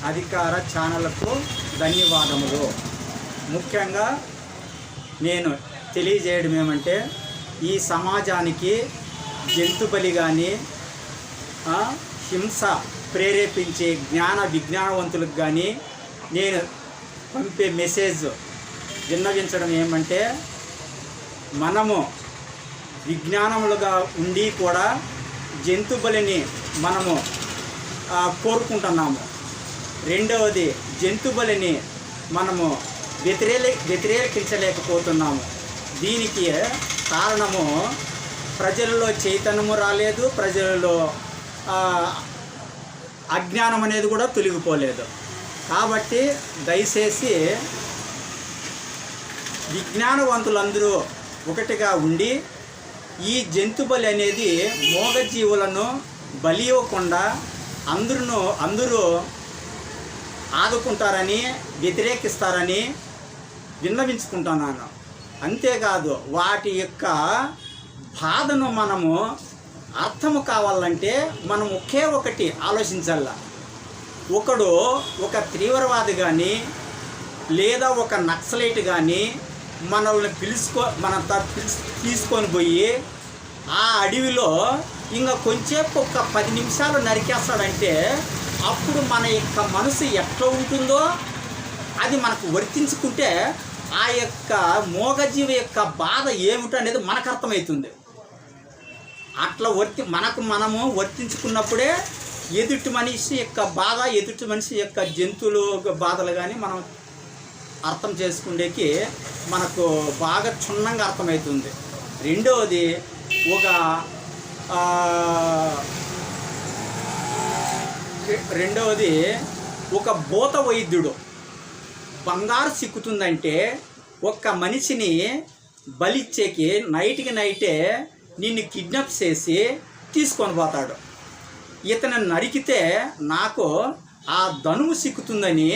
అధికార ఛానళ్లకు ధన్యవాదములు. ముఖ్యంగా నేను తెలియజేయడం ఏమంటే, ఈ సమాజానికి జంతు బలి కానీ హింస ప్రేరేపించే విజ్ఞానవంతులకు కానీ నేను పంపే మెసేజ్ విన్నవించడం ఏమంటే, మనము విజ్ఞానములుగా ఉండి కూడా జంతు బలిని మనము కోరుకుంటున్నాము. రెండవది, జంతు బలిని మనము వ్యతిరేకించలేకపోతున్నాము. దీనికి కారణము ప్రజలలో చైతన్యము రాలేదు, ప్రజలలో అజ్ఞానం అనేది కూడా తొలగిపోలేదు. కాబట్టి దయచేసి విజ్ఞానవంతులందరూ ఒకటిగా ఉండి ఈ జంతు బలి అనేది మూగజీవులను బలి ఇవ్వకుండా అందరూ ఆదుకుంటారని, వ్యతిరేకిస్తారని విన్నవించుకుంటున్నాను. అంతేకాదు, వాటి యొక్క బాధను మనము అర్థము కావాలంటే మనం ఒకే ఒకటి ఆలోచించాల. ఒక తీవ్రవాది కానీ లేదా ఒక నక్సలైట్ కానీ మనల్ని తీసుకొని పోయి ఆ అడవిలో ఇంకా కొంచెంసేపు ఒక 10 నిమిషాలు నరికేస్తాడంటే అప్పుడు మన యొక్క మనసు ఎట్లా ఉంటుందో అది మనకు వర్తించుకుంటే ఆ యొక్క మూగజీవి యొక్క బాధ ఏమిటో అనేది మనకు అర్థమవుతుంది. అట్లా మనము వర్తించుకున్నప్పుడే ఎదుటి మనిషి యొక్క బాధ, ఎదుటి మనిషి యొక్క జంతువుల బాధలు కానీ మనం అర్థం చేసుకునేకి మనకు బాగా క్షుణ్ణంగా అర్థమవుతుంది. రెండవది ఒక భూత వైద్యుడు బంగారు సిక్కుతుందంటే ఒక్క మనిషిని బలిచ్చేకి నైట్కి నైటే నిన్ను కిడ్నాప్ చేసి తీసుకొని పోతాడు. ఇతను నరికితే నాకు ఆ ధనువు సిక్కుతుందని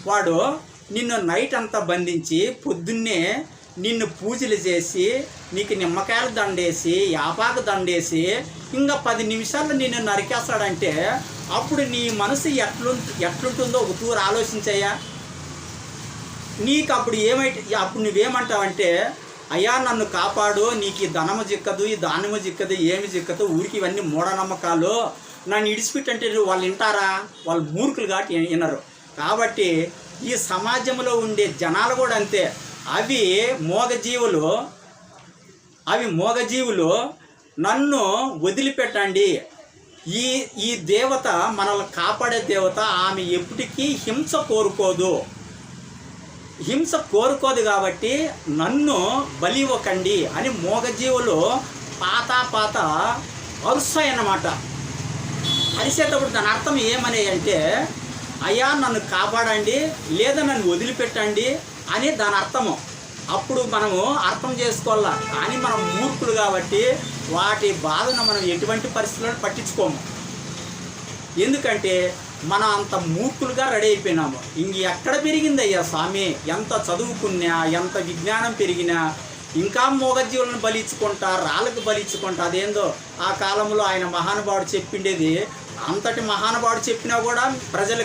వాడు నిన్ను నైట్ అంతా బంధించి పొద్దున్నే నిన్ను పూజలు చేసి నీకు నిమ్మకాయలు దండేసి యాపాకు దండేసి ఇంకా 10 నిమిషాల్లో నిన్ను నరికేస్తాడంటే అప్పుడు నీ మనసు ఎట్లుంటుందో ఒక తూరు ఆలోచించయ్యా. నీకు అప్పుడు నువ్వేమంటావంటే, అయ్యా నన్ను కాపాడు, నీకు ఈ ధనము చిక్కదు, ఈ దానము చిక్కదు, ఏమి చిక్కదు, ఊరికి ఇవన్నీ మూఢనమ్మకాలు, నన్ను ఇడిచిపెట్టంటే వాళ్ళు వింటారా? వాళ్ళు మూర్ఖులు కాబట్టి వినరు. కాబట్టి ఈ సమాజంలో ఉండే జనాలు కూడా అంతే. అవి మూగజీవులు నన్ను వదిలిపెట్టండి, ఈ దేవత మనల్ని కాపాడే దేవత, ఆమె ఎప్పటికీ హింస కోరుకోదు కాబట్టి నన్ను బలి ఇవ్వకండి అని మూగజీవులు పాత అరుస్తాయన్నమాట. అరిసేటప్పుడు దాని అర్థం ఏమని అంటే, అయ్యా నన్ను కాపాడండి లేదా నన్ను వదిలిపెట్టండి అని దాని అర్థము. అప్పుడు మనము అర్థం చేసుకోవాలా. కానీ మనం మూర్ఖులు కాబట్టి వాటి బాధను మనం ఎటువంటి పరిస్థితులను పట్టించుకోము. ఎందుకంటే మనం అంత మూర్ఖులుగా రెడీ అయిపోయినాము. ఎక్కడ పెరిగిందయ్యా స్వామి, ఎంత చదువుకున్నా, ఎంత విజ్ఞానం పెరిగినా ఇంకా మూగజీవులను బలిచ్చుకుంటా, రాళ్ళకు బలిచ్చుకుంటా. అదేందో ఆ కాలంలో ఆయన మహానుభావుడు చెప్పిండేది, అంతటి మహానుభావుడు చెప్పినా కూడా ప్రజలు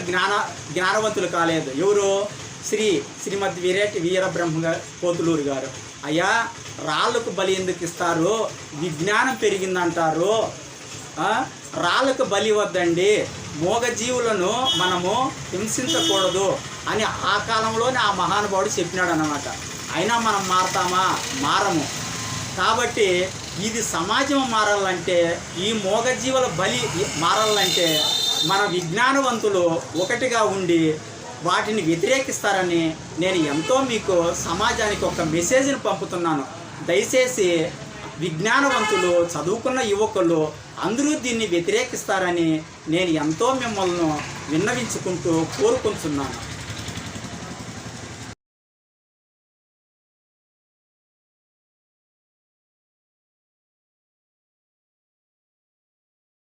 జ్ఞానవంతులు కాలేదు. ఎవరు? శ్రీమద్ వీరబ్రహ్మ పోతులూరు గారు. అయ్యా రాళ్ళకు బలి ఎందుకు ఇస్తారు, విజ్ఞానం పెరిగిందంటారు, రాళ్ళకు బలి వద్దండి, మూగజీవులను మనము హింసించకూడదు అని ఆ కాలంలోనే ఆ మహానుభావుడు చెప్పినాడు అన్నమాట. అయినా మనం మారము. కాబట్టి ఇది సమాజం మారాలంటే, ఈ మూగజీవుల బలి మారాలంటే మన విజ్ఞానవంతులు ఒకటిగా ఉండి వాటిని వ్యతిరేకిస్తారని నేను ఎంతో మీకు సమాజానికి ఒక మెసేజ్ని పంపుతున్నాను. దయచేసి విజ్ఞానవంతులు, చదువుకున్న యువకులు అందరూ దీన్ని వ్యతిరేకిస్తారని నేను ఎంతో మిమ్మల్ని విన్నవించుకుంటూ కోరుకుంటున్నాను.